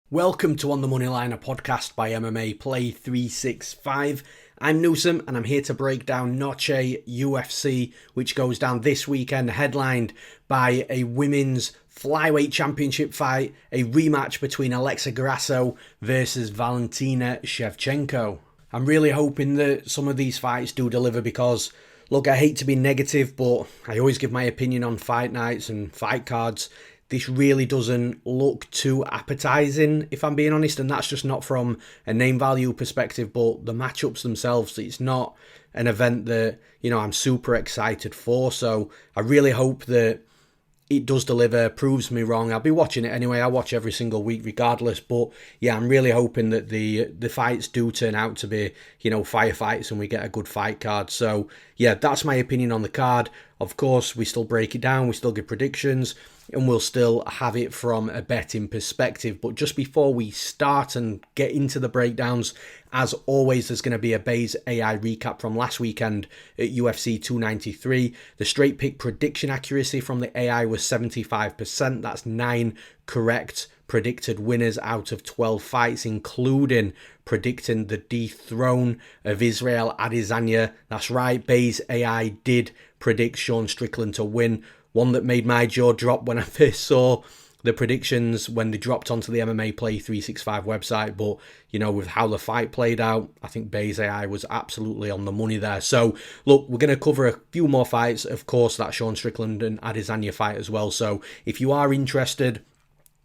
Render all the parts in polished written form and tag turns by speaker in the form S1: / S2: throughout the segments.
S1: Welcome to On the Money Line, a podcast by MMA Play 365. I'm Knutsson and I'm here to break down Noche UFC, which goes down this weekend, headlined by a women's flyweight championship fight, a rematch between Alexa Grasso versus Valentina Shevchenko. I'm really hoping that some of these fights do deliver because, look, I hate to be negative, but I always give my opinion on fight nights and fight cards. This really doesn't look too appetising, if I'm being honest, and that's just not from a name value perspective, but the matchups themselves. It's not an event that, I'm super excited for, so I really hope that it does deliver, proves me wrong. I'll be watching it anyway. I watch every single week regardless, but yeah, I'm really hoping that the fights do turn out to be, firefights and we get a good fight card. So yeah, that's my opinion on the card. Of course, we still break it down, we still give predictions, and we'll still have it from a betting perspective. But just before we start and get into the breakdowns, as always, there's going to be a Base AI recap from last weekend at UFC 293. The straight pick prediction accuracy from the AI was 75%. That's 9 correct predicted winners out of 12 fights, including predicting the dethrone of Israel Adesanya. That's right, Base AI did predict Sean Strickland to win. One that made my jaw drop when I first saw the predictions when they dropped onto the MMA Play 365 website. But, with how the fight played out, I think Base AI was absolutely on the money there. So, look, we're going to cover a few more fights. Of course, that Sean Strickland and Adesanya fight as well. So, if you are interested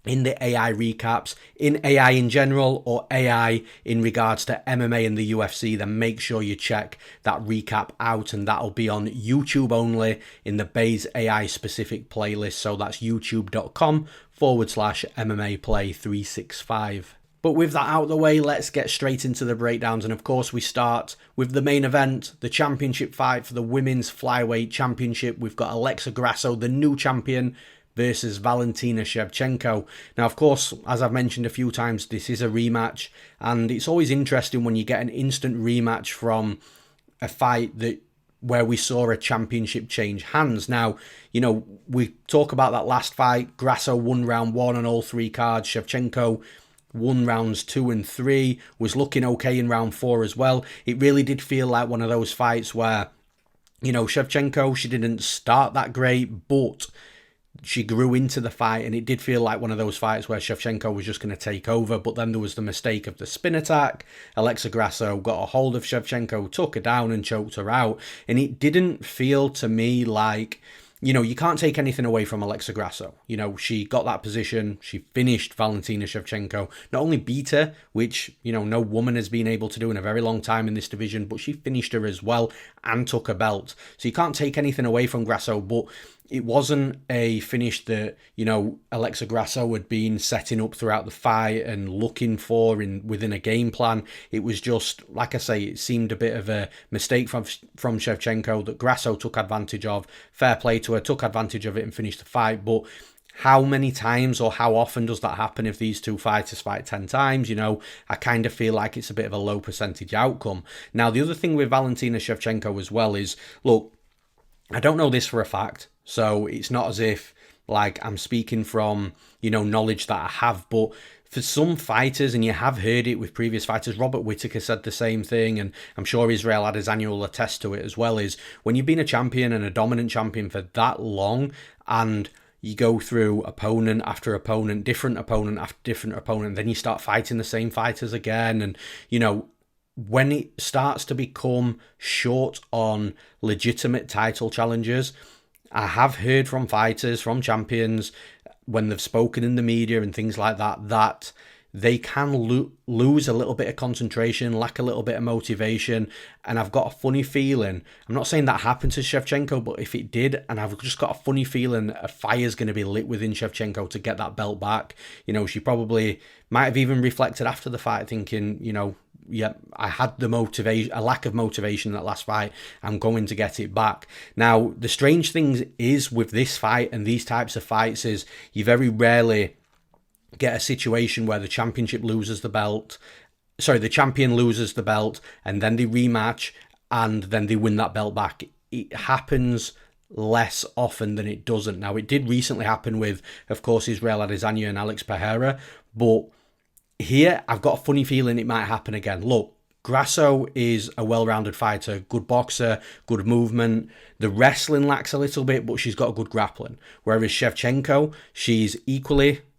S1: in the AI recaps, in AI in general, or AI in regards to MMA and the UFC, then make sure you check that recap out, and that'll be on YouTube only in the Base AI specific playlist. So that's youtube.com/MMA Play 365. But with that out of the way, let's get straight into the breakdowns. And of course, we start with the main event, the championship fight for the women's flyweight championship. We've got Alexa Grasso, the new champion, versus Valentina Shevchenko. Now, of course, as I've mentioned a few times, this is a rematch, and it's always interesting when you get an instant rematch from a fight where we saw a championship change hands. Now, we talk about that last fight. Grasso won round 1 on all 3 cards. Shevchenko won rounds 2 and 3, was looking okay in round 4 as well. It really did feel like one of those fights where, Shevchenko, she didn't start that great, but she grew into the fight, and it did feel like one of those fights where Shevchenko was just going to take over. But then there was the mistake of the spin attack. Alexa Grasso got a hold of Shevchenko, took her down and choked her out. And it didn't feel to me like, you can't take anything away from Alexa Grasso. She got that position. She finished Valentina Shevchenko. Not only beat her, which, no woman has been able to do in a very long time in this division, but she finished her as well and took a belt. So you can't take anything away from Grasso, but it wasn't a finish that, Alexa Grasso had been setting up throughout the fight and looking for within a game plan. It was just, like I say, it seemed a bit of a mistake from Shevchenko that Grasso took advantage of. Fair play to her, took advantage of it and finished the fight. But how many times or how often does that happen if these two fighters fight 10 times? I kind of feel like it's a bit of a low percentage outcome. Now, the other thing with Valentina Shevchenko as well is, look, I don't know this for a fact, so it's not as if I'm speaking from, knowledge that I have, but for some fighters, and you have heard it with previous fighters, Robert Whittaker said the same thing, and I'm sure Israel Adesanya will attest to it as well, is when you've been a champion and a dominant champion for that long, and you go through opponent after opponent, different opponent after different opponent, then you start fighting the same fighters again, and, when it starts to become short on legitimate title challenges, I have heard from fighters, from champions, when they've spoken in the media and things like that, that they can lose a little bit of concentration, lack a little bit of motivation. And I've got a funny feeling, I'm not saying that happened to Shevchenko, but if it did, and I've just got a funny feeling a fire's going to be lit within Shevchenko to get that belt back. She probably might have even reflected after the fight thinking, yeah, I had a lack of motivation in that last fight. I'm going to get it back. Now, the strange thing is with this fight and these types of fights is you very rarely get a situation where the champion loses the belt and then they rematch and then they win that belt back. It happens less often than it doesn't. Now, it did recently happen with, of course, Israel Adesanya and Alex Pereira, but here, I've got a funny feeling it might happen again. Look, Grasso is a well-rounded fighter, good boxer, good movement. The wrestling lacks a little bit, but she's got good grappling. Whereas Shevchenko, she's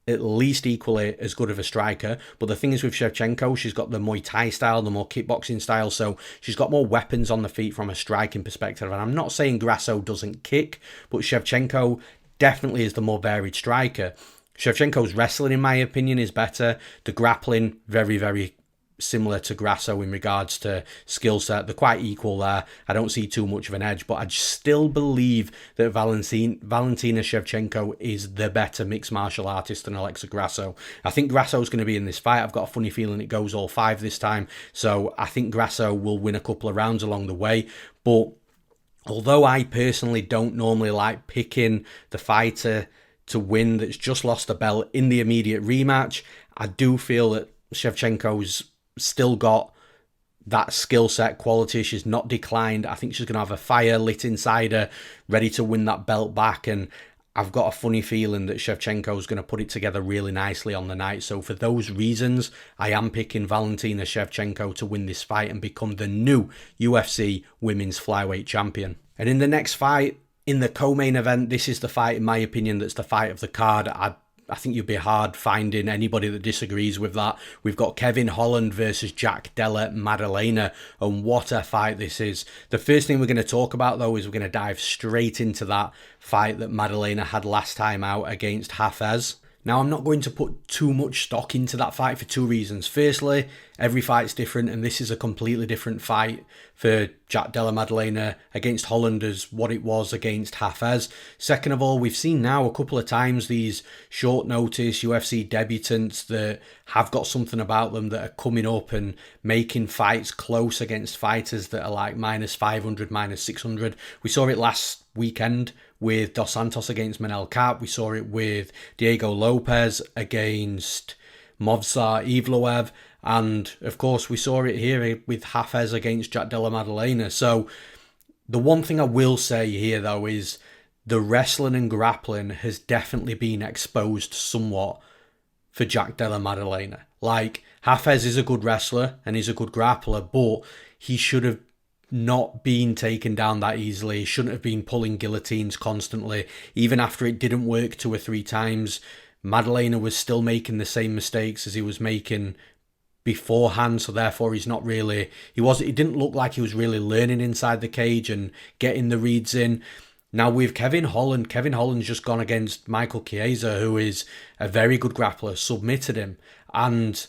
S1: at least equally as good of a striker. But the thing is with Shevchenko, she's got the Muay Thai style, the more kickboxing style, so she's got more weapons on the feet from a striking perspective. And I'm not saying Grasso doesn't kick, but Shevchenko definitely is the more varied striker. Shevchenko's wrestling, in my opinion, is better. The grappling, very, very similar to Grasso in regards to skill set. They're quite equal there. I don't see too much of an edge, but I still believe that Valentina Shevchenko is the better mixed martial artist than Alexa Grasso. I think Grasso's going to be in this fight. I've got a funny feeling it goes all 5 this time, so I think Grasso will win a couple of rounds along the way. But although I personally don't normally like picking the fighter to win that's just lost a belt in the immediate rematch, I do feel that Shevchenko's still got that skill set quality. She's not declined. I think she's going to have a fire lit inside her, ready to win that belt back. And I've got a funny feeling that Shevchenko's going to put it together really nicely on the night. So for those reasons, I am picking Valentina Shevchenko to win this fight and become the new UFC Women's Flyweight Champion. And in the next fight, in the co-main event, this is the fight, in my opinion, that's the fight of the card. I think you'd be hard finding anybody that disagrees with that. We've got Kevin Holland versus Della Maddalena, and what a fight this is. The first thing we're going to talk about, though, is we're going to dive straight into that fight that Maddalena had last time out against Hafez. Now, I'm not going to put too much stock into that fight for 2 reasons. Firstly, every fight's different, and this is a completely different fight for Della Maddalena against Holland as what it was against Hafez. Second of all, we've seen now a couple of times these short notice UFC debutants that have got something about them that are coming up and making fights close against fighters that are like minus 500, minus 600. We saw it last weekend with Dos Santos against Manel Kape. We saw it with Diego Lopez against Movsar Evloev. And, of course, we saw it here with Hafez against Della Maddalena. So, the one thing I will say here, though, is the wrestling and grappling has definitely been exposed somewhat for Della Maddalena. Like, Hafez is a good wrestler and he's a good grappler, but he should have not been taken down that easily. He shouldn't have been pulling guillotines constantly. Even after it didn't work 2 or 3 times, Maddalena was still making the same mistakes as he was making beforehand, so therefore he's not really, it didn't look like he was really learning inside the cage and getting the reads in. Now with Kevin Holland's just gone against Michael Chiesa, who is a very good grappler, submitted him, and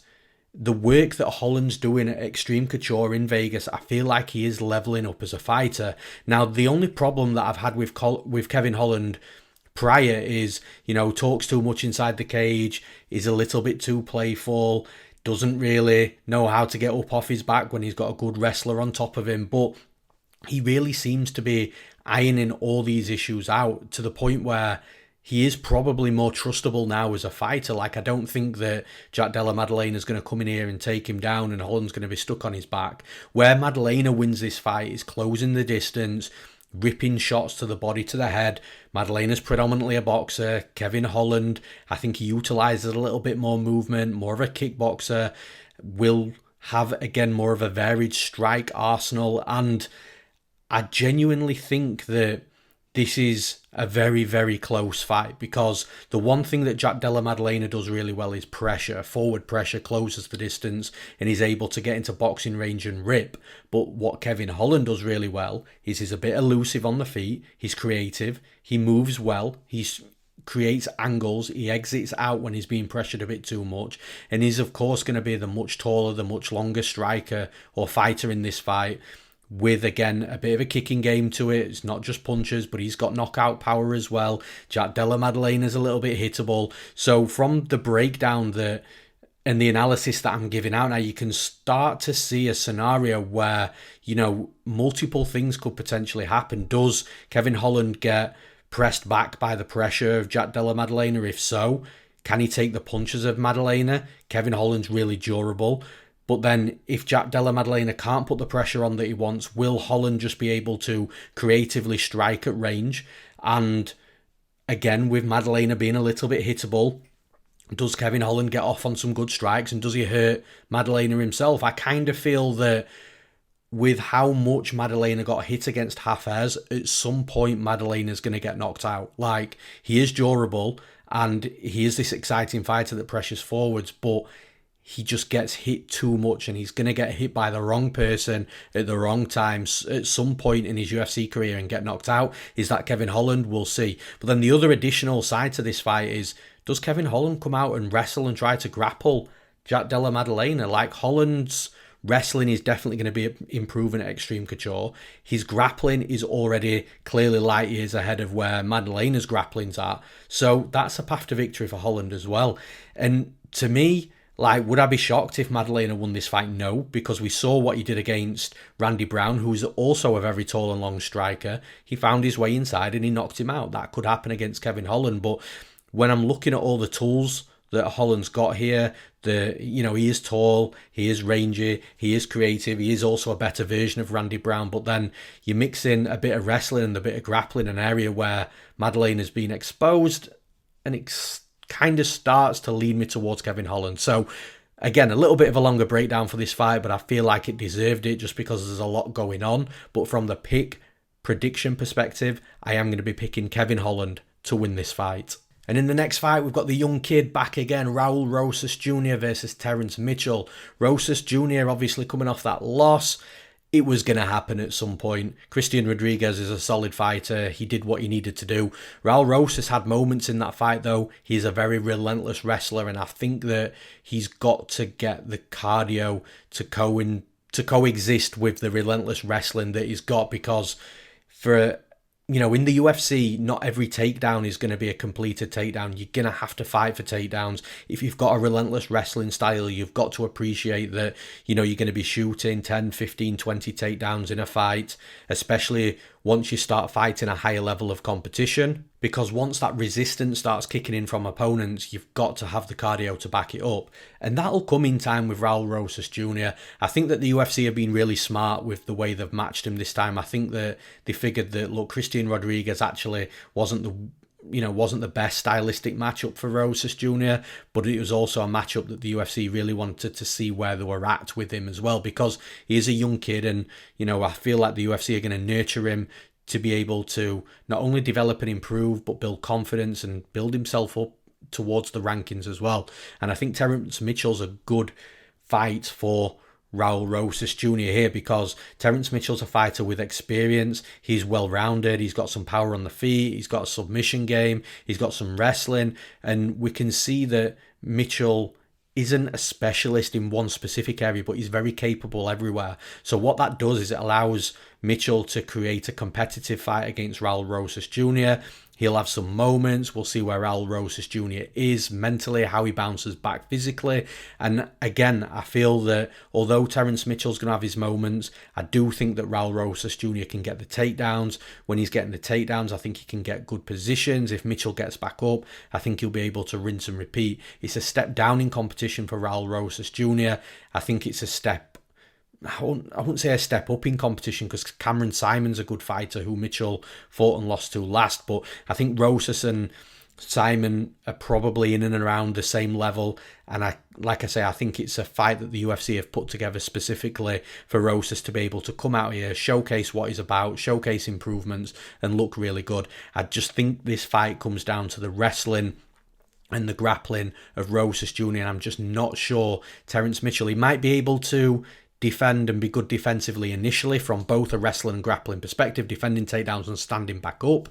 S1: the work that Holland's doing at Extreme Couture in Vegas, I feel like he is leveling up as a fighter. Now the only problem that I've had with Kevin Holland prior is, talks too much inside the cage, is a little bit too playful, doesn't really know how to get up off his back when he's got a good wrestler on top of him. But he really seems to be ironing all these issues out to the point where he is probably more trustable now as a fighter. Like, I don't think that Della Maddalena is going to come in here and take him down and Holland's going to be stuck on his back. Where Maddalena wins this fight is closing the distance, ripping shots to the body, to the head. Maddalena's predominantly a boxer. Kevin Holland, I think he utilises a little bit more movement, more of a kickboxer, will have, again, more of a varied strike arsenal. And I genuinely think that this is a very, very close fight, because the one thing that Della Maddalena does really well is pressure. Forward pressure, closes the distance, and he's able to get into boxing range and rip. But what Kevin Holland does really well is he's a bit elusive on the feet, he's creative, he moves well, he creates angles, he exits out when he's being pressured a bit too much, and he's of course going to be the much taller, the much longer striker or fighter in this fight, with, again, a bit of a kicking game to it. It's not just punches, but he's got knockout power as well. Della Maddalena is a little bit hittable. So from the breakdown and the analysis that I'm giving out now, you can start to see a scenario where, multiple things could potentially happen. Does Kevin Holland get pressed back by the pressure of Della Maddalena? If so, can he take the punches of Maddalena? Kevin Holland's really durable. But then if Della Maddalena can't put the pressure on that he wants, will Holland just be able to creatively strike at range? And again, with Maddalena being a little bit hittable, Does Kevin Holland get off on some good strikes, and does he hurt Maddalena himself? I kind of feel that with how much Maddalena got hit against half-airs, at some point Maddalena's going to get knocked out. Like, he is durable and he is this exciting fighter that pressures forwards, but he just gets hit too much, and he's going to get hit by the wrong person at the wrong time at some point in his UFC career and get knocked out. Is that Kevin Holland? We'll see. But then the other additional side to this fight is, does Kevin Holland come out and wrestle and try to grapple Della Maddalena? Like, Holland's wrestling is definitely going to be improving at Extreme Couture. His grappling is already clearly light years ahead of where Maddalena's grappling's at. So that's a path to victory for Holland as well. And to me, like, would I be shocked if Maddalena won this fight? No, because we saw what he did against Randy Brown, who's also a very tall and long striker. He found his way inside and he knocked him out. That could happen against Kevin Holland. But when I'm looking at all the tools that Holland's got here, he is tall, he is rangy, he is creative, he is also a better version of Randy Brown, but then you mix in a bit of wrestling and a bit of grappling, an area where Maddalena's been exposed, and it kind of starts to lead me towards Kevin Holland. So again, a little bit of a longer breakdown for this fight, but I feel like it deserved it just because there's a lot going on. But from the pick prediction perspective, I am going to be picking Kevin Holland to win this fight. And in the next fight, we've got the young kid back again, Raul Rosas Jr. versus Terrence Mitchell. Rosas Jr. obviously coming off that loss. It was going to happen at some point. Christian Rodriguez is a solid fighter. He did what he needed to do. Raul Rosas had moments in that fight, though. He's a very relentless wrestler, and I think that he's got to get the cardio to coexist with the relentless wrestling that he's got, because in the UFC, not every takedown is going to be a completed takedown. You're going to have to fight for takedowns. If you've got a relentless wrestling style, you've got to appreciate that, you're going to be shooting 10, 15, 20 takedowns in a fight, especially once you start fighting a higher level of competition. Because once that resistance starts kicking in from opponents, you've got to have the cardio to back it up. And that'll come in time with Raul Rosas Jr. I think that the UFC have been really smart with the way they've matched him this time. I think that they figured that, look, Christian Rodriguez actually wasn't the best stylistic matchup for Rosas Jr., but it was also a matchup that the UFC really wanted to see where they were at with him as well, because he is a young kid, and, I feel like the UFC are going to nurture him to be able to not only develop and improve, but build confidence and build himself up towards the rankings as well. And I think Terrence Mitchell's a good fight for Raul Rosas Jr. here, because Terrence Mitchell's a fighter with experience. He's well-rounded. He's got some power on the feet. He's got a submission game. He's got some wrestling. And we can see that Mitchell isn't a specialist in one specific area, but he's very capable everywhere. So what that does is it allows Mitchell to create a competitive fight against Raul Rosas Jr. He'll have some moments. We'll see where Raul Rosas Jr. is mentally, how he bounces back physically. And again, I feel that although Terrence Mitchell's going to have his moments, I do think that Raul Rosas Jr. can get the takedowns. When he's getting the takedowns, I think he can get good positions. If Mitchell gets back up, I think he'll be able to rinse and repeat. It's a step down in competition for Raul Rosas Jr. I think it's a step, I wouldn't say a step up in competition, because Cameron Simon's a good fighter who Mitchell fought and lost to last, but I think Rosas and Simon are probably in and around the same level, and I think it's a fight that the UFC have put together specifically for Rosas to be able to come out here, showcase what he's about, showcase improvements, and look really good. I just think this fight comes down to the wrestling and the grappling of Rosas Jr., and I'm just not sure Terrence Mitchell, he might be able to defend and be good defensively initially from both a wrestling and grappling perspective, defending takedowns and standing back up.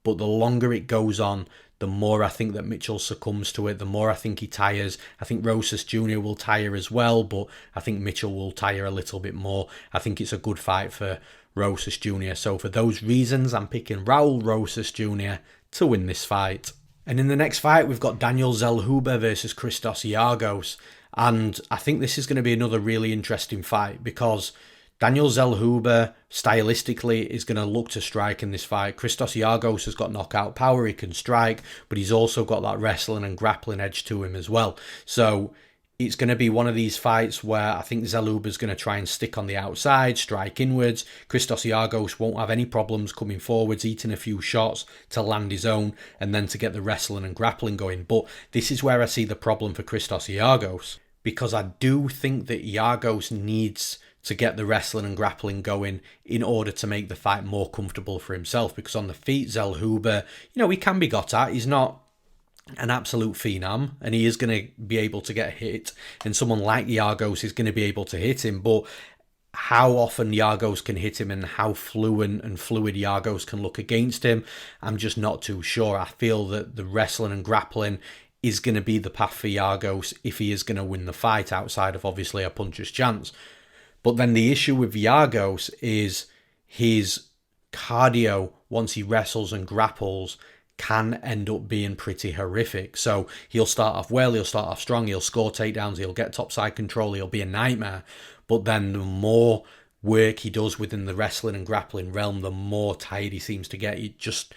S1: But the longer it goes on, the more I think that Mitchell succumbs to it, the more I think he tires. I think Rosas Jr. will tire as well, but I think Mitchell will tire a little bit more. I think it's a good fight for Rosas Jr. So for those reasons, I'm picking Raul Rosas Jr. to win this fight. And in the next fight, we've got Daniel Zellhuber versus Christos Giagos. And I think this is going to be another really interesting fight, because Daniel Zellhuber stylistically is going to look to strike in this fight. Christos Giagos has got knockout power, he can strike, but he's also got that wrestling and grappling edge to him as well. So It's going to be one of these fights where I think Zellhuber's going to try and stick on the outside, strike inwards. Christos Giagos won't have any problems coming forwards, eating a few shots to land his own and then to get the wrestling and grappling going. But this is where I see the problem for Christos Giagos, because I do think that Giagos needs to get the wrestling and grappling going in order to make the fight more comfortable for himself. Because on the feet, Zellhuber, he can be got at. He's not an absolute phenom, and he is going to be able to get hit, and someone like Giagos is going to be able to hit him. But how often Giagos can hit him and how fluid Giagos can look against him, I'm just not too sure. I feel that the wrestling and grappling is going to be the path for Giagos if he is going to win the fight, outside of obviously a puncher's chance. But then the issue with Giagos is his cardio once he wrestles and grapples can end up being pretty horrific. So he'll start off well, he'll start off strong, he'll score takedowns, he'll get topside control, he'll be a nightmare. But then the more work he does within the wrestling and grappling realm, the more tired he seems to get. He just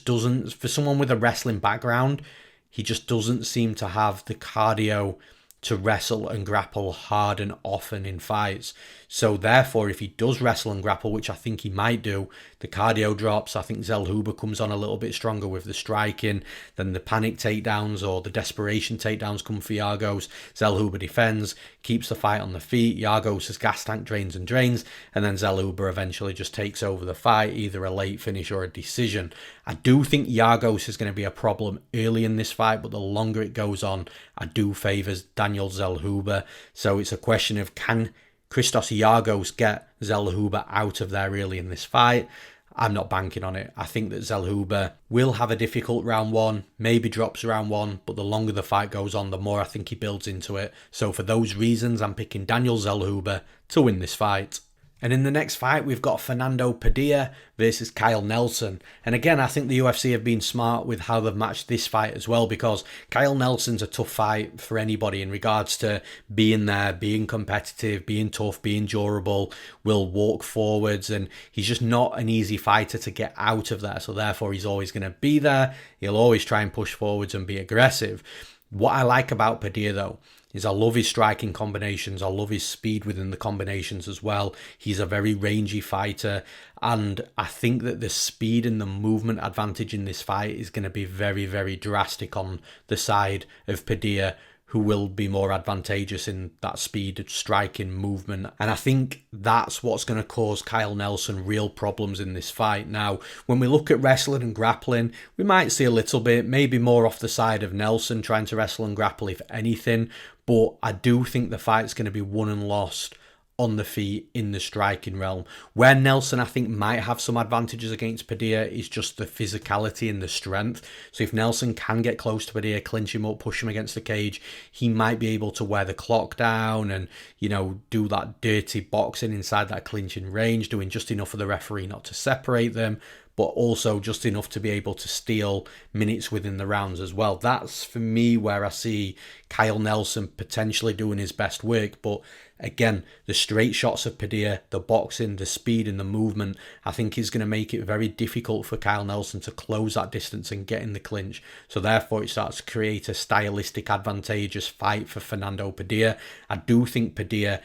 S1: doesn't, for someone with a wrestling background, he just doesn't seem to have the cardio to wrestle and grapple hard and often in fights. So therefore, if he does wrestle and grapple, which I think he might do, the cardio drops. I think Zellhuber comes on a little bit stronger with the striking. Then the panic takedowns or the desperation takedowns come for Giagos. Zellhuber defends, keeps the fight on the feet. Giagos' gas tank drains, and then Zellhuber eventually just takes over the fight, either a late finish or a decision. I do think Giagos is going to be a problem early in this fight, but the longer it goes on, I do favour Daniel Zellhuber. So it's a question of, can Christos Giagos get Zellhuber out of there early in this fight? I'm not banking on it. I think that Zellhuber will have a difficult round one, maybe drops round one, but the longer the fight goes on, the more I think he builds into it. So for those reasons, I'm picking Daniel Zellhuber to win this fight. And in the next fight, we've got Fernando Padilla versus Kyle Nelson. And again, I think the UFC have been smart with how they've matched this fight as well, because Kyle Nelson's a tough fight for anybody in regards to being there, being competitive, being tough, being durable, will walk forwards, and he's just not an easy fighter to get out of there. So therefore, he's always going to be there. He'll always try and push forwards and be aggressive. What I like about Padilla, though, is I love his striking combinations. I love his speed within the combinations as well. He's a very rangy fighter, and I think that the speed and the movement advantage in this fight is going to be very, very drastic on the side of Padilla, who will be more advantageous in that speed, striking, movement. And I think that's what's going to cause Kyle Nelson real problems in this fight. Now, when we look at wrestling and grappling, we might see a little bit, maybe more off the side of Nelson trying to wrestle and grapple, if anything. But I do think the fight's going to be won and lost on the feet in the striking realm. Where Nelson, I think, might have some advantages against Padilla is just the physicality and the strength. So if Nelson can get close to Padilla, clinch him up, push him against the cage, he might be able to wear the clock down and, do that dirty boxing inside that clinching range, doing just enough for the referee not to separate them, but also just enough to be able to steal minutes within the rounds as well. That's, for me, where I see Kyle Nelson potentially doing his best work. But again, the straight shots of Padilla, the boxing, the speed and the movement, I think is going to make it very difficult for Kyle Nelson to close that distance and get in the clinch. So therefore, it starts to create a stylistic advantageous fight for Fernando Padilla. I do think Padilla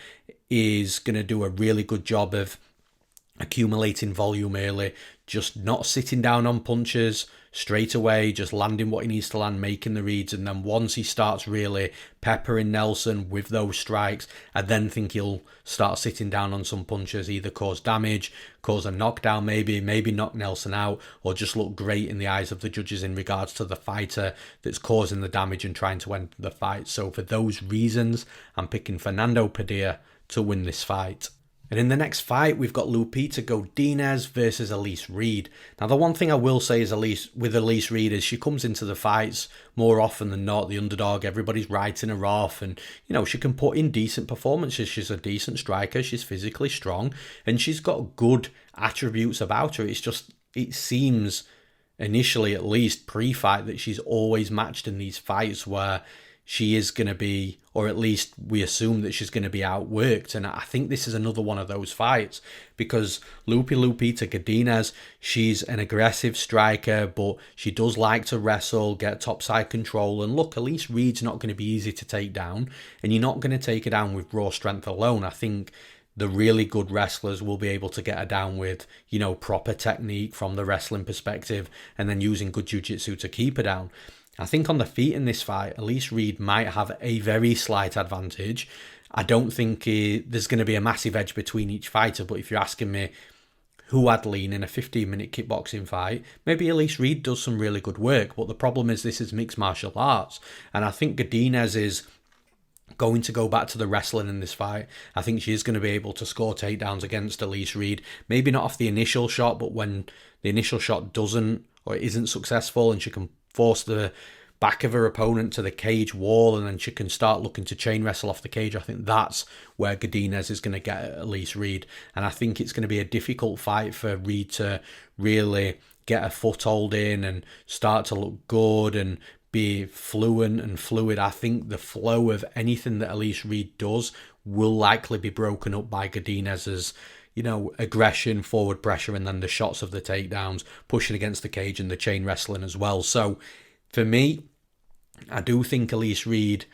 S1: is going to do a really good job of accumulating volume early, just not sitting down on punches straight away, just landing what he needs to land, making the reads. And then once he starts really peppering Nelson with those strikes, I then think he'll start sitting down on some punches, either cause damage, cause a knockdown, maybe knock Nelson out, or just look great in the eyes of the judges in regards to the fighter that's causing the damage and trying to end the fight. So for those reasons, I'm picking Fernando Padilla to win this fight. And in the next fight, we've got Lupita Godinez versus Elise Reed. Now, the one thing I will say is Elise Reed is she comes into the fights more often than not, the underdog. Everybody's writing her off, and, she can put in decent performances. She's a decent striker. She's physically strong, and she's got good attributes about her. It's just, it seems, initially at least, pre-fight, that she's always matched in these fights where she is going to be, or at least we assume that she's going to be outworked. And I think this is another one of those fights because Lupita Godinez, she's an aggressive striker, but she does like to wrestle, get topside control. And look, Elise Reed's not going to be easy to take down, and you're not going to take her down with raw strength alone. I think the really good wrestlers will be able to get her down with, proper technique from the wrestling perspective and then using good jiu-jitsu to keep her down. I think on the feet in this fight, Elise Reed might have a very slight advantage. I don't think there's going to be a massive edge between each fighter, but if you're asking me who I'd lean in a 15-minute kickboxing fight, maybe Elise Reed does some really good work, but the problem is this is mixed martial arts, and I think Godinez is going to go back to the wrestling in this fight. I think she's going to be able to score takedowns against Elise Reed, maybe not off the initial shot, but when the initial shot doesn't or isn't successful and she can force the back of her opponent to the cage wall and then she can start looking to chain wrestle off the cage, I think that's where Godinez is going to get at Elise Reed. And I think it's going to be a difficult fight for Reed to really get a foothold in and start to look good and be fluent and fluid. I think the flow of anything that Elise Reed does will likely be broken up by Godinez's aggression, forward pressure, and then the shots of the takedowns, pushing against the cage and the chain wrestling as well. So for me, I do think Elise Reed,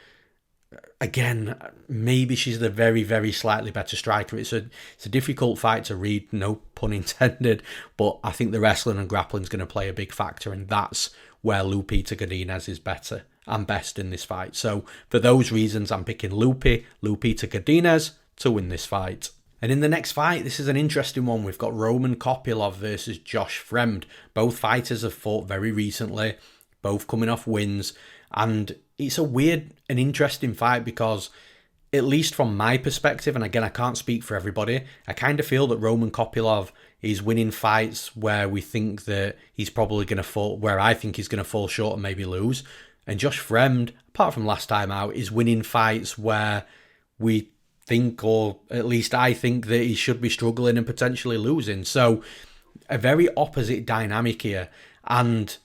S1: again, maybe she's the very, very slightly better striker. It's a difficult fight to read, no pun intended, but I think the wrestling and grappling is going to play a big factor, and that's where Lupita Godinez is better and best in this fight. So for those reasons, I'm picking Lupita Godinez to win this fight. And in the next fight, this is an interesting one. We've got Roman Kopylov versus Josh Fremd. Both fighters have fought very recently, both coming off wins. And it's a weird and interesting fight because, at least from my perspective, and again, I can't speak for everybody, I kind of feel that Roman Kopylov is winning fights where we think that he's probably going to fall, where I think he's going to fall short and maybe lose. And Josh Fremd, apart from last time out, is winning fights where we think, or at least I think, that he should be struggling and potentially losing. So a very opposite dynamic here, and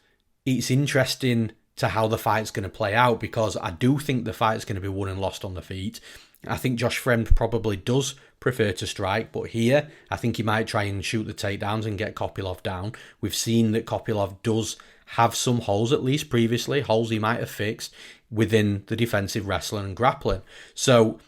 S1: it's interesting to how the fight's going to play out because I do think the fight's going to be won and lost on the feet. I think Josh Fremd probably does prefer to strike, but here I think he might try and shoot the takedowns and get Kopylov down. We've seen that Kopylov does have some holes, at least previously, holes he might have fixed within the defensive wrestling and grappling. So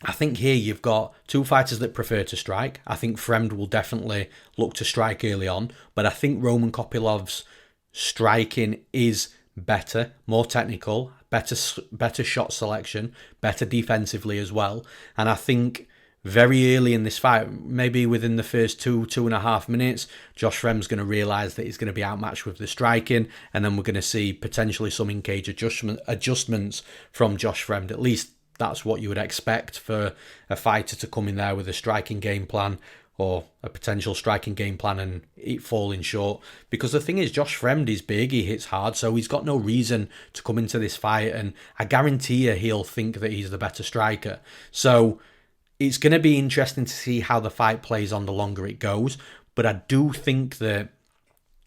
S1: I think here you've got two fighters that prefer to strike. I think Fremd will definitely look to strike early on, but I think Roman Kopylov's striking is better, more technical, better shot selection, better defensively as well. And I think very early in this fight, maybe within the first 2.5 minutes, Josh Fremd's going to realise that he's going to be outmatched with the striking, and then we're going to see potentially some in-cage adjustments from Josh Fremd. At least that's what you would expect for a fighter to come in there with a striking game plan, or a potential striking game plan, and it falling short. Because the thing is, Josh Fremd is big, he hits hard, so he's got no reason to come into this fight, and I guarantee you he'll think that he's the better striker. So it's going to be interesting to see how the fight plays on the longer it goes, but I do think that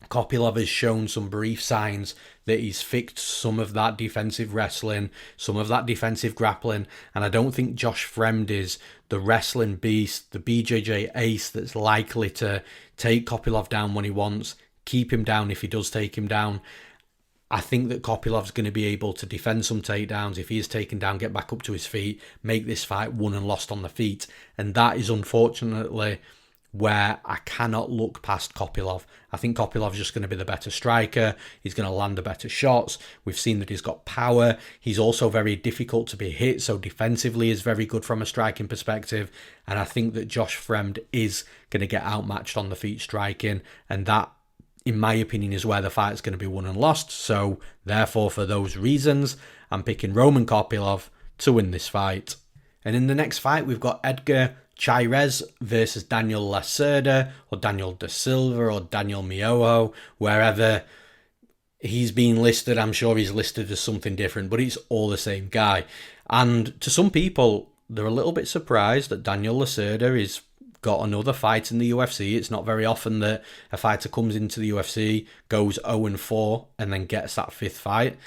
S1: Kopylov has shown some brief signs that he's fixed some of that defensive wrestling, some of that defensive grappling, and I don't think Josh Fremd is the wrestling beast, the BJJ ace that's likely to take Kopylov down when he wants, keep him down if he does take him down. I think that Kopylov's going to be able to defend some takedowns. If he is taken down, get back up to his feet, make this fight won and lost on the feet, and that is unfortunately where I cannot look past Kopylov. I think Kopylov's just going to be the better striker. He's going to land the better shots. We've seen that he's got power. He's also very difficult to be hit, so defensively is very good from a striking perspective. And I think that Josh Fremd is going to get outmatched on the feet striking, and that, in my opinion, is where the fight's going to be won and lost. So therefore, for those reasons, I'm picking Roman Kopylov to win this fight. And in the next fight, we've got Edgar Chairez versus Daniel Lacerda, or Daniel Da Silva, or Daniel Miojo, wherever he's been listed. I'm sure he's listed as something different, but it's all the same guy. And to some people, they're a little bit surprised that Daniel Lacerda is got another fight in the UFC. It's not very often that a fighter comes into the UFC, goes 0-4, and then gets that fifth fight.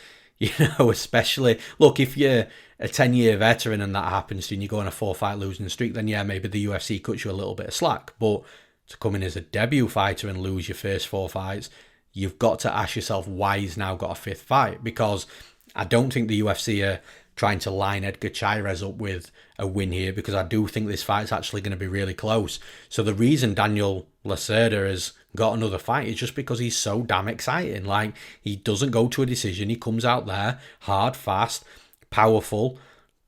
S1: Especially, look, if you're a 10-year veteran and that happens to you and you go on a 4-fight losing streak, then yeah, maybe the UFC cuts you a little bit of slack. But to come in as a debut fighter and lose your first 4 fights, you've got to ask yourself why he's now got a 5th fight, because I don't think the UFC are trying to line Edgar Chairez up with a win here, because I do think this fight's actually going to be really close. So the reason Daniel Lacerda has got another fight is just because he's so damn exciting. Like, he doesn't go to a decision. He comes out there hard, fast, powerful,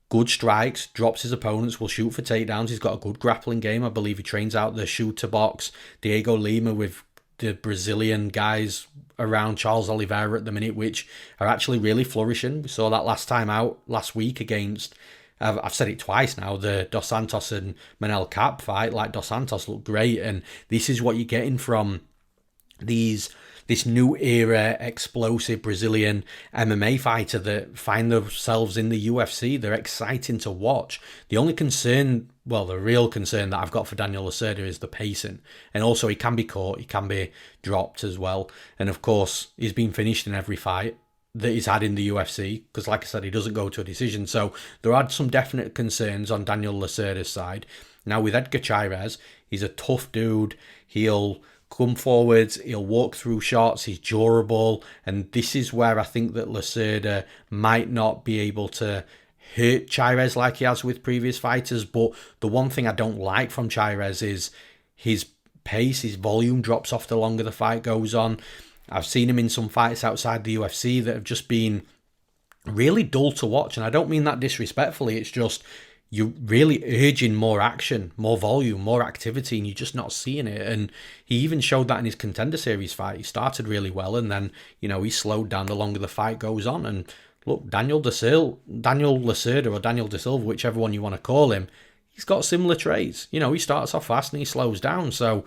S1: good strikes, drops his opponents, will shoot for takedowns. He's got a good grappling game. I believe he trains out the shooter box Diego Lima with the Brazilian guys around Charles Oliveira at the minute, which are actually really flourishing. We saw that last time out last week against, I've said it twice now, the Dos Santos and Manel Cap fight. Like, Dos Santos looked great, and this is what you're getting from this new era explosive Brazilian MMA fighter that find themselves in the UFC. They're exciting to watch. The only concern, well, the real concern that I've got for Daniel Lacerda is the pacing. And also, he can be caught, he can be dropped as well. And of course, he's been finished in every fight that he's had in the UFC, because like I said, he doesn't go to a decision. So there are some definite concerns on Daniel Lacerda's side. Now with Edgar Chairez, he's a tough dude. He'll come forwards, he'll walk through shots, he's durable, and this is where I think that Lacerda might not be able to hurt Chairez like he has with previous fighters. But the one thing I don't like from Chairez is his pace, his volume drops off the longer the fight goes on. I've seen him in some fights outside the UFC that have just been really dull to watch, and I don't mean that disrespectfully, it's just you're really urging more action, more volume, more activity, and you're just not seeing it. And he even showed that in his Contender Series fight. He started really well, and then, he slowed down the longer the fight goes on. And look, Daniel Lacerda or Daniel Da Silva, whichever one you want to call him, he's got similar traits. He starts off fast and he slows down. So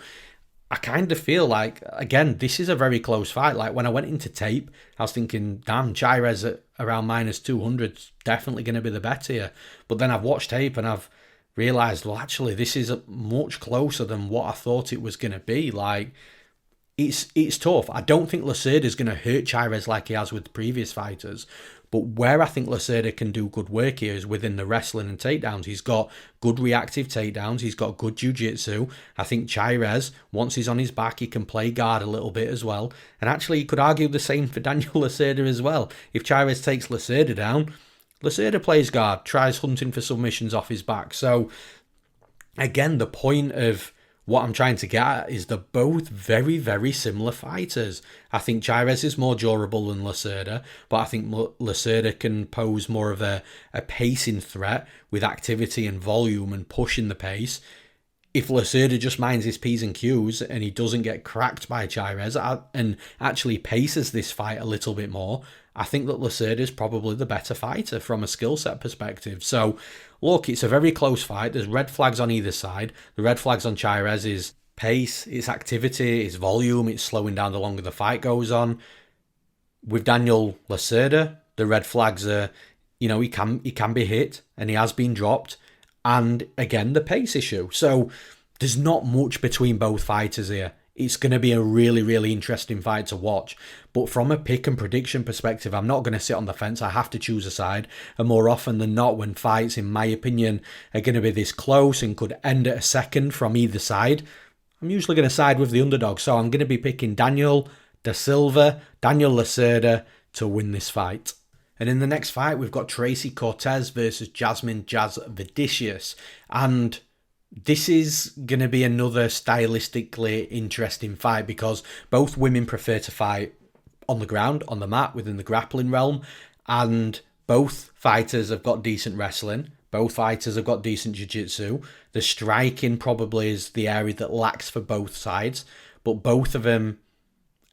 S1: I kind of feel like, again, this is a very close fight. Like, when I went into tape, I was thinking, damn, Chairez at around minus 200 is definitely going to be the bet here. But then I've watched tape and I've realised, well, actually, this is much closer than what I thought it was going to be. Like, it's tough. I don't think Lacerda is going to hurt Chairez like he has with previous fighters. But where I think Lacerda can do good work here is within the wrestling and takedowns. He's got good reactive takedowns. He's got good jiu-jitsu. I think Chairez, once he's on his back, he can play guard a little bit as well. And actually, you could argue the same for Daniel Lacerda as well. If Chairez takes Lacerda down, Lacerda plays guard, tries hunting for submissions off his back. So, again, the point of what I'm trying to get at is they're both very, very similar fighters. I think Chairez is more durable than Lacerda, but I think Lacerda can pose more of a pacing threat with activity and volume and pushing the pace. If Lacerda just minds his P's and Q's and he doesn't get cracked by Chairez and actually paces this fight a little bit more, I think that Lacerda is probably the better fighter from a skill set perspective. So, look, it's a very close fight. There's red flags on either side. The red flags on Chairez is pace, its activity, its volume, it's slowing down the longer the fight goes on. With Daniel Lacerda, the red flags are, he can be hit and he has been dropped. And again, the pace issue. So there's not much between both fighters here. It's going to be a really, really interesting fight to watch. But from a pick and prediction perspective, I'm not going to sit on the fence. I have to choose a side. And more often than not, when fights, in my opinion, are going to be this close and could end at a second from either side, I'm usually going to side with the underdog. So I'm going to be picking Daniel Da Silva, Daniel Lacerda to win this fight. And in the next fight, we've got Tracy Cortez versus Jasmine Jasudavicius. And this is going to be another stylistically interesting fight because both women prefer to fight on the ground, on the mat, within the grappling realm. And both fighters have got decent wrestling. Both fighters have got decent jiu-jitsu. The striking probably is the area that lacks for both sides. But both of them,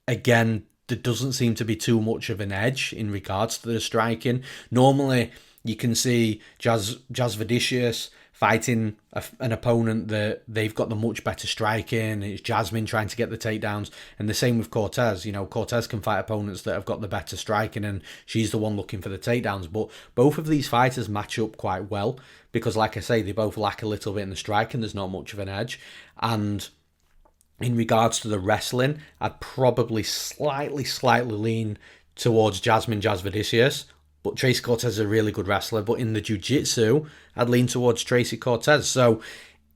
S1: again, there doesn't seem to be too much of an edge in regards to the striking. Normally, you can see Jasudavicius fighting an opponent that they've got the much better striking. It's Jasmine trying to get the takedowns. And the same with Cortez. Cortez can fight opponents that have got the better striking and she's the one looking for the takedowns. But both of these fighters match up quite well because, like I say, they both lack a little bit in the striking. There's not much of an edge. And in regards to the wrestling, I'd probably slightly lean towards Jasmine Jasudavicius. But Tracy Cortez is a really good wrestler. But in the jiu-jitsu, I'd lean towards Tracy Cortez. So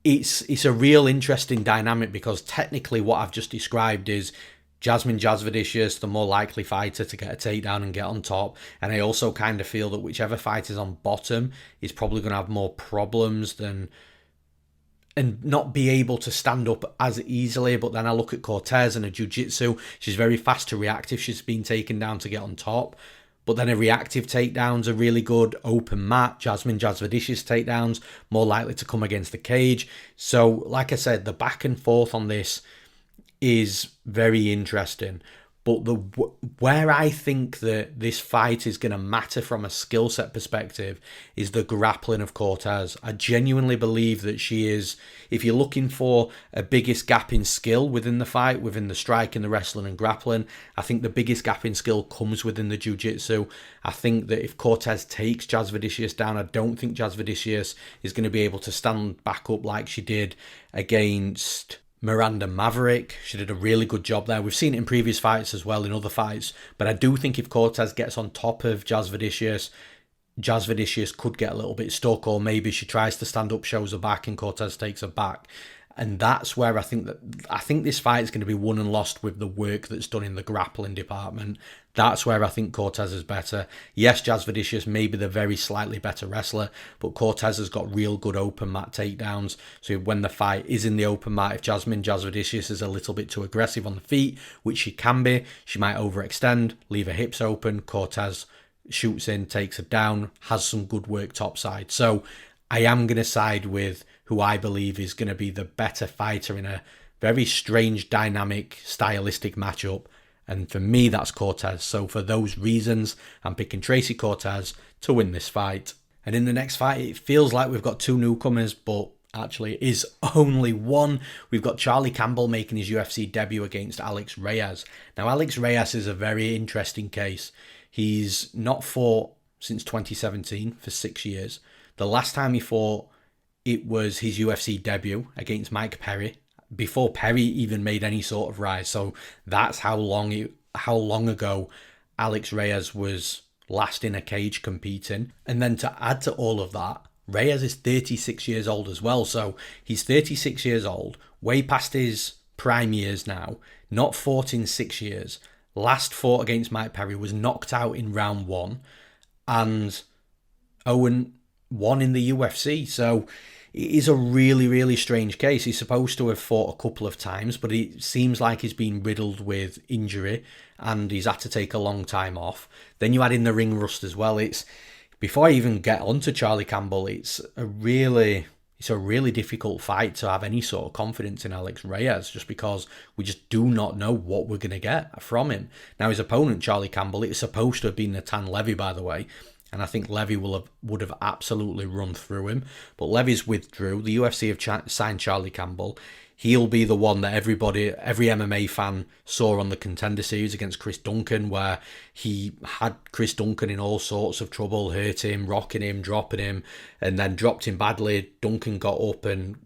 S1: it's a real interesting dynamic because technically what I've just described is Jasmine Jasudavicius, the more likely fighter to get a takedown and get on top. And I also kind of feel that whichever fighter's on bottom is probably going to have more problems than and not be able to stand up as easily. But then I look at Cortez and her jiu-jitsu. She's very fast to react if she's been taken down to get on top. But then her reactive takedowns are really good. Open mat, Jasmine Jasudavicius takedowns, more likely to come against the cage. So, like I said, the back and forth on this is very interesting. But where I think that this fight is going to matter from a skill set perspective is the grappling of Cortez. I genuinely believe that she is, if you're looking for a biggest gap in skill within the fight, within the striking, the wrestling and grappling, I think the biggest gap in skill comes within the jiu-jitsu. I think that if Cortez takes Jasudavicius down, I don't think Jasudavicius is going to be able to stand back up like she did against Miranda Maverick. She did a really good job there. We've seen it in previous fights as well, in other fights. But I do think if Cortez gets on top of Jasudavicius, Jasudavicius could get a little bit stuck, or maybe she tries to stand up, shows her back, and Cortez takes her back. And that's where I think this fight is going to be won and lost with the work that's done in the grappling department. That's where I think Cortez is better. Yes, Jasudavicius may be the very slightly better wrestler, but Cortez has got real good open mat takedowns. So when the fight is in the open mat, if Jasmine Jasudavicius is a little bit too aggressive on the feet, which she can be, she might overextend, leave her hips open. Cortez shoots in, takes her down, has some good work topside. So I am going to side with who I believe is going to be the better fighter in a very strange, dynamic, stylistic matchup. And for me, that's Cortez. So for those reasons, I'm picking Tracy Cortez to win this fight. And in the next fight, it feels like we've got two newcomers, but actually it is only one. We've got Charlie Campbell making his UFC debut against Alex Reyes. Now, Alex Reyes is a very interesting case. He's not fought since 2017 for 6 years. The last time he fought, it was his UFC debut against Mike Perry, before Perry even made any sort of rise. So that's how long ago Alex Reyes was last in a cage competing. And then to add to all of that, Reyes is 36 years old as well. So he's 36 years old, way past his prime years now, not fought in 6 years. Last fought against Mike Perry, was knocked out in round 1, and 0-1 in the UFC. So it is a really, really strange case. He's supposed to have fought a couple of times, but it seems like he's been riddled with injury and he's had to take a long time off. Then you add in the ring rust as well. Before I even get onto Charlie Campbell, it's a really difficult fight to have any sort of confidence in Alex Reyes, just because we just do not know what we're going to get from him. Now, his opponent, Charlie Campbell, it's supposed to have been Natan Levy, by the way. And I think Levy would have absolutely run through him. But Levy's withdrew. The UFC have signed Charlie Campbell. He'll be the one that every MMA fan saw on the Contender Series against Chris Duncan, where he had Chris Duncan in all sorts of trouble, hurt him, rocking him, dropping him, and then dropped him badly. Duncan got up and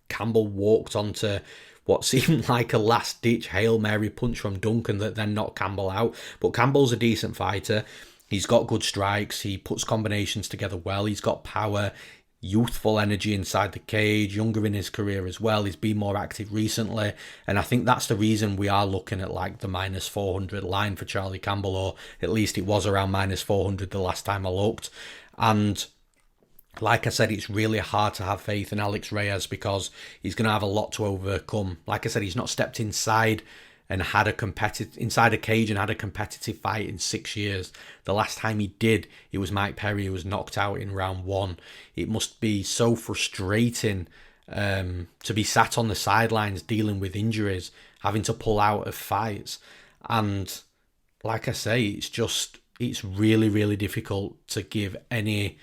S1: Campbell walked onto what seemed like a last-ditch Hail Mary punch from Duncan that then knocked Campbell out. But Campbell's a decent fighter. He's got good strikes. He puts combinations together well. He's got power, youthful energy inside the cage, younger in his career as well. He's been more active recently. And I think that's the reason we are looking at like the minus 400 line for Charlie Campbell, or at least it was around minus 400 the last time I looked. And like I said, it's really hard to have faith in Alex Reyes because he's going to have a lot to overcome. Like I said, he's not stepped inside and had inside a cage and had a competitive fight in 6 years. The last time he did, it was Mike Perry, who was knocked out in round 1. It must be so frustrating to be sat on the sidelines dealing with injuries, having to pull out of fights. And like I say, it's really, really difficult to give any...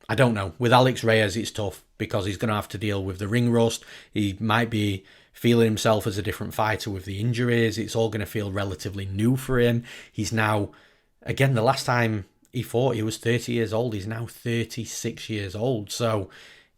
S1: I don't know. With Alex Reyes, it's tough because he's going to have to deal with the ring rust. He might be feeling himself as a different fighter with the injuries. It's all going to feel relatively new for him. He's now, again, the last time he fought, he was 30 years old. He's now 36 years old. So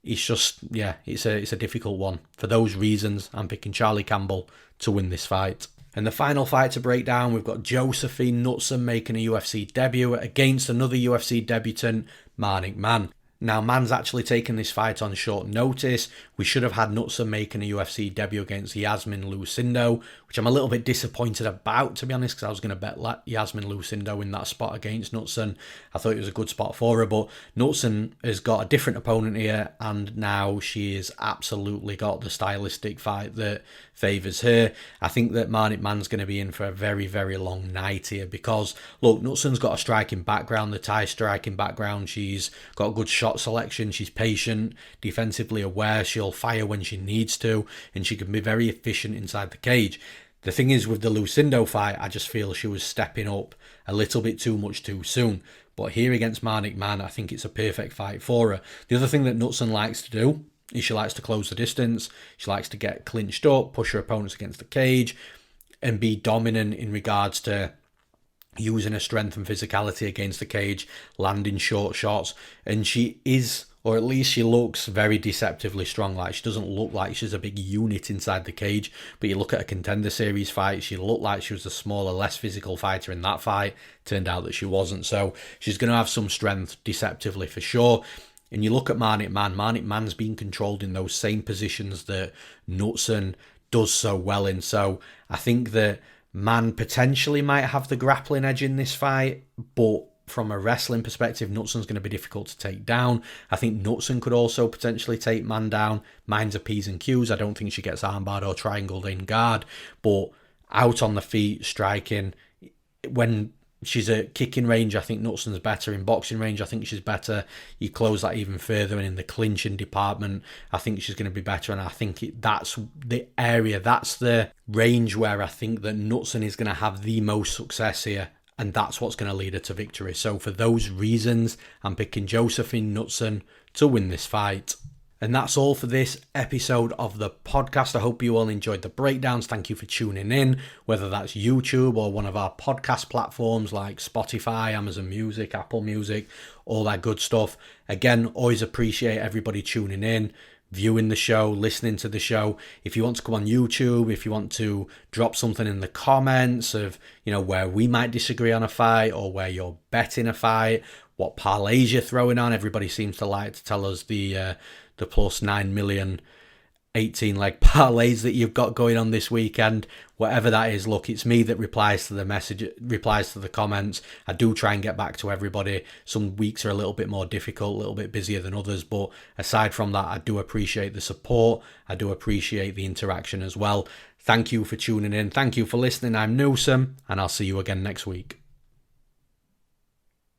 S1: it's just, it's a difficult one. For those reasons, I'm picking Charlie Campbell to win this fight. And the final fight to break down, we've got Josefine Knutsson making a UFC debut against another UFC debutant, Marnic Mann. Now, Mann's actually taken this fight on short notice. We should have had Knutsson making a UFC debut against Jasmine Lucindo, which I'm a little bit disappointed about, to be honest, because I was going to bet Jasmine Lucindo in that spot against Knutsson. I thought it was a good spot for her, but Knutsson has got a different opponent here, and now she has absolutely got the stylistic fight that favours her. I think that Marnic Mann's going to be in for a very, very long night here because, look, Knutsson's got a striking background, the Thai striking background. She's got a good shot selection. She's patient, defensively aware. She'll fire when she needs to, and she can be very efficient inside the cage. The thing is, with the Lucindo fight, I just feel she was stepping up a little bit too much too soon. But here against Marnic Mann, I think it's a perfect fight for her. The other thing that Knutsson likes to do is she likes to close the distance. She likes to get clinched up, push her opponents against the cage, and be dominant in regards to using her strength and physicality against the cage, landing short shots. And she is, or at least she looks, very deceptively strong. Like, she doesn't look like she's a big unit inside the cage, but you look at a Contender Series fight, she looked like she was a smaller, less physical fighter in that fight. Turned out that she wasn't. So she's going to have some strength deceptively for sure. And you look at Marnic Mann's being controlled in those same positions that Knutsson does so well in. So I think that Mann potentially might have the grappling edge in this fight, but from a wrestling perspective, Knutsson's going to be difficult to take down. I think Knutsson could also potentially take Mann down. Mine's a P's and Q's. I don't think she gets armbarred or triangled in guard, but out on the feet, striking. When she's at kicking range, I think Knutsson's better. In boxing range, I think she's better. You close that even further, and in the clinching department, I think she's going to be better. And I think that's the area, that's the range where I think that Knutsson is going to have the most success here. And that's what's going to lead her to victory. So for those reasons, I'm picking Josefine Knutsson to win this fight. And that's all for this episode of the podcast. I hope you all enjoyed the breakdowns. Thank you for tuning in, whether that's YouTube or one of our podcast platforms like Spotify, Amazon Music, Apple Music, all that good stuff. Again, always appreciate everybody tuning in, viewing the show, listening to the show. If you want to come on YouTube, if you want to drop something in the comments of, where we might disagree on a fight or where you're betting a fight, what parlays you're throwing on. Everybody seems to like to tell us the plus 9 million 18-leg parlays that you've got going on this weekend. Whatever that is, look, it's me that replies to the message, replies to the comments. I do try and get back to everybody. Some weeks are a little bit more difficult, a little bit busier than others, but aside from that, I do appreciate the support. I do appreciate the interaction as well. Thank you for tuning in. Thank you for listening. I'm Newsome, and I'll see you again next week.